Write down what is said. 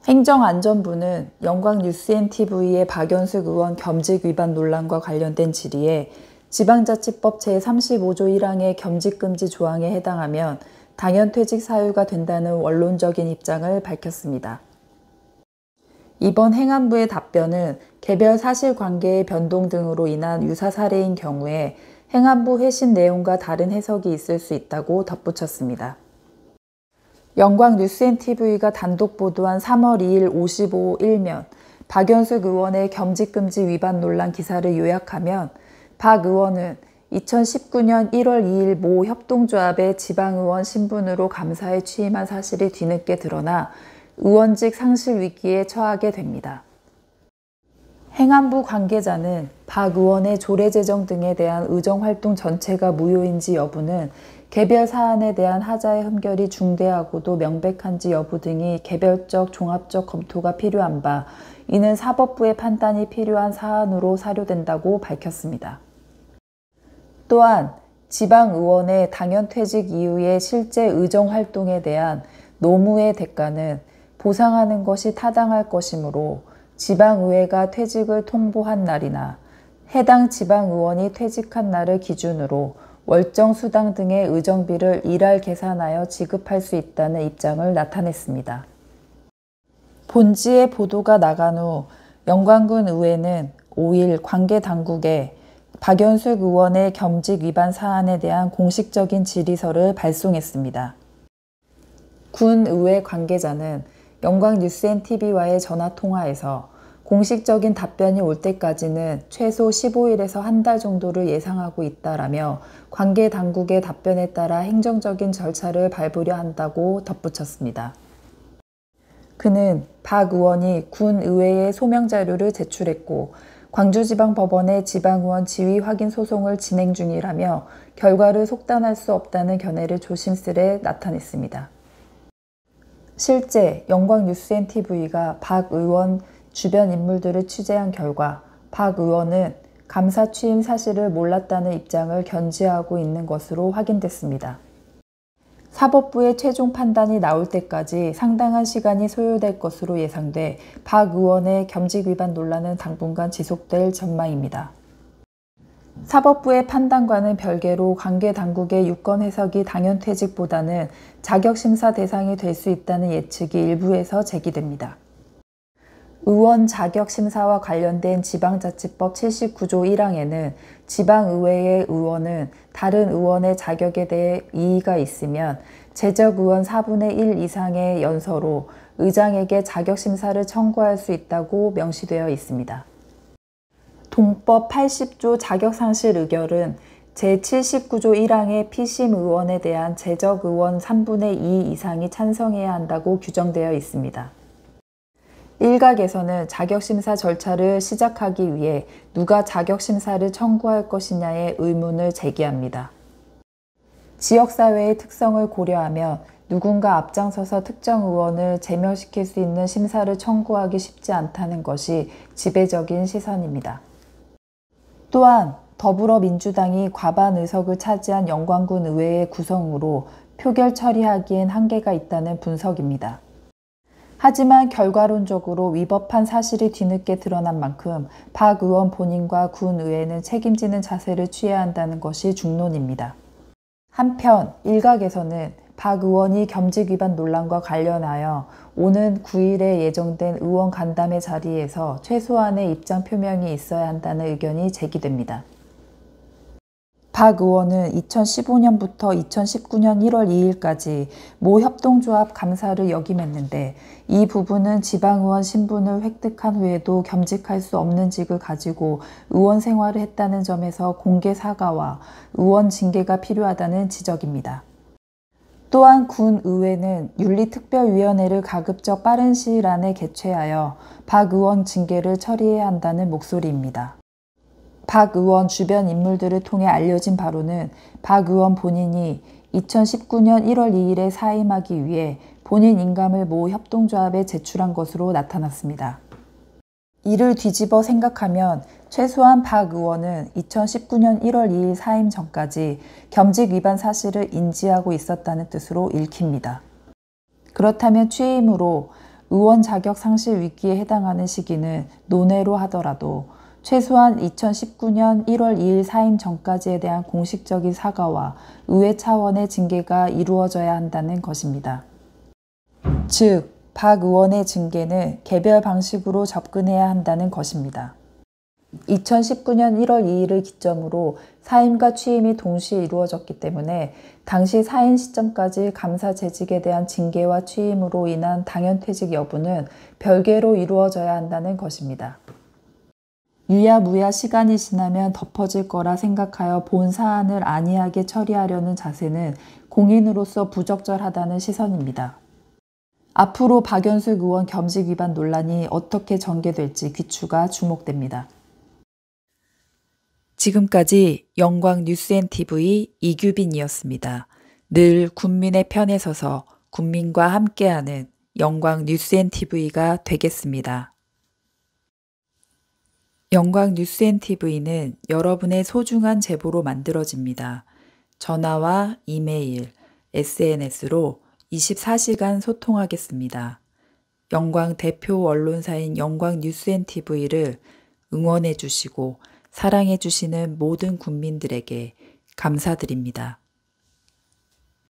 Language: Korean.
행정안전부는 영광뉴스앤TV의 박연숙 의원 겸직 위반 논란과 관련된 질의에 지방자치법 제35조 1항의 겸직금지 조항에 해당하면 당연퇴직 사유가 된다는 원론적인 입장을 밝혔습니다. 이번 행안부의 답변은 개별 사실관계의 변동 등으로 인한 유사 사례인 경우에 행안부 회신 내용과 다른 해석이 있을 수 있다고 덧붙였습니다. 영광뉴스앤TV가 단독 보도한 3월 2일 55 일면 박연숙 의원의 겸직금지 위반 논란 기사를 요약하면 박 의원은 2019년 1월 2일 모 협동조합의 지방의원 신분으로 감사에 취임한 사실이 뒤늦게 드러나 의원직 상실 위기에 처하게 됩니다. 행안부 관계자는 박 의원의 조례제정 등에 대한 의정활동 전체가 무효인지 여부는 개별 사안에 대한 하자의 흠결이 중대하고도 명백한지 여부 등이 개별적 종합적 검토가 필요한 바 이는 사법부의 판단이 필요한 사안으로 사료된다고 밝혔습니다. 또한 지방의원의 당연퇴직 이후의 실제 의정활동에 대한 노무의 대가는 보상하는 것이 타당할 것이므로 지방의회가 퇴직을 통보한 날이나 해당 지방의원이 퇴직한 날을 기준으로 월정수당 등의 의정비를 일할 계산하여 지급할 수 있다는 입장을 나타냈습니다. 본지의 보도가 나간 후 영광군 의회는 5일 관계 당국에 박연숙 의원의 겸직 위반 사안에 대한 공식적인 질의서를 발송했습니다. 군 의회 관계자는 영광뉴스앤TV와의 전화통화에서 공식적인 답변이 올 때까지는 최소 15일에서 한 달 정도를 예상하고 있다라며 관계 당국의 답변에 따라 행정적인 절차를 밟으려 한다고 덧붙였습니다. 그는 박 의원이 군 의회에 소명 자료를 제출했고 광주지방법원에 지방의원 지위 확인 소송을 진행 중이라며 결과를 속단할 수 없다는 견해를 조심스레 나타냈습니다. 실제 영광뉴스앤TV가 박 의원 주변 인물들을 취재한 결과 박 의원은 감사 취임 사실을 몰랐다는 입장을 견지하고 있는 것으로 확인됐습니다. 사법부의 최종 판단이 나올 때까지 상당한 시간이 소요될 것으로 예상돼 박 의원의 겸직 위반 논란은 당분간 지속될 전망입니다. 사법부의 판단과는 별개로 관계 당국의 유권 해석이 당연퇴직보다는 자격심사 대상이 될 수 있다는 예측이 일부에서 제기됩니다. 의원 자격심사와 관련된 지방자치법 79조 1항에는 지방의회의 의원은 다른 의원의 자격에 대해 이의가 있으면 재적의원 4분의 1 이상의 연서로 의장에게 자격심사를 청구할 수 있다고 명시되어 있습니다. 동법 80조 자격상실 의결은 제79조 1항의 피심 의원에 대한 재적 의원 3분의 2 이상이 찬성해야 한다고 규정되어 있습니다. 일각에서는 자격심사 절차를 시작하기 위해 누가 자격심사를 청구할 것이냐의 의문을 제기합니다. 지역사회의 특성을 고려하면 누군가 앞장서서 특정 의원을 제명시킬 수 있는 심사를 청구하기 쉽지 않다는 것이 지배적인 시선입니다. 또한 더불어민주당이 과반 의석을 차지한 영광군 의회의 구성으로 표결 처리하기엔 한계가 있다는 분석입니다. 하지만 결과론적으로 위법한 사실이 뒤늦게 드러난 만큼 박 의원 본인과 군 의회는 책임지는 자세를 취해야 한다는 것이 중론입니다. 한편 일각에서는 박 의원이 겸직 위반 논란과 관련하여 오는 9일에 예정된 의원 간담회 자리에서 최소한의 입장 표명이 있어야 한다는 의견이 제기됩니다. 박 의원은 2015년부터 2019년 1월 2일까지 모 협동조합 감사를 역임했는데 이 부분은 지방의원 신분을 획득한 후에도 겸직할 수 없는 직을 가지고 의원 생활을 했다는 점에서 공개 사과와 의원 징계가 필요하다는 지적입니다. 또한 군 의회는 윤리특별위원회를 가급적 빠른 시일 안에 개최하여 박 의원 징계를 처리해야 한다는 목소리입니다. 박 의원 주변 인물들을 통해 알려진 바로는 박 의원 본인이 2019년 1월 2일에 사임하기 위해 본인 인감을 모 협동조합에 제출한 것으로 나타났습니다. 이를 뒤집어 생각하면 최소한 박 의원은 2019년 1월 2일 사임 전까지 겸직 위반 사실을 인지하고 있었다는 뜻으로 읽힙니다. 그렇다면 취임 후로 의원 자격 상실 위기에 해당하는 시기는 논외로 하더라도 최소한 2019년 1월 2일 사임 전까지에 대한 공식적인 사과와 의회 차원의 징계가 이루어져야 한다는 것입니다. 즉, 박 의원의 징계는 개별 방식으로 접근해야 한다는 것입니다. 2019년 1월 2일을 기점으로 사임과 취임이 동시에 이루어졌기 때문에 당시 사임 시점까지 감사 재직에 대한 징계와 취임으로 인한 당연퇴직 여부는 별개로 이루어져야 한다는 것입니다. 유야무야 시간이 지나면 덮어질 거라 생각하여 본 사안을 안이하게 처리하려는 자세는 공인으로서 부적절하다는 시선입니다. 앞으로 박연숙 의원 겸직 위반 논란이 어떻게 전개될지 귀추가 주목됩니다. 지금까지 영광뉴스앤TV 이규빈이었습니다. 늘 국민의 편에 서서 국민과 함께하는 영광뉴스앤TV가 되겠습니다. 영광뉴스앤TV는 여러분의 소중한 제보로 만들어집니다. 전화와 이메일, SNS로 24시간 소통하겠습니다. 영광 대표 언론사인 영광뉴스앤TV를 응원해 주시고 사랑해 주시는 모든 국민들에게 감사드립니다.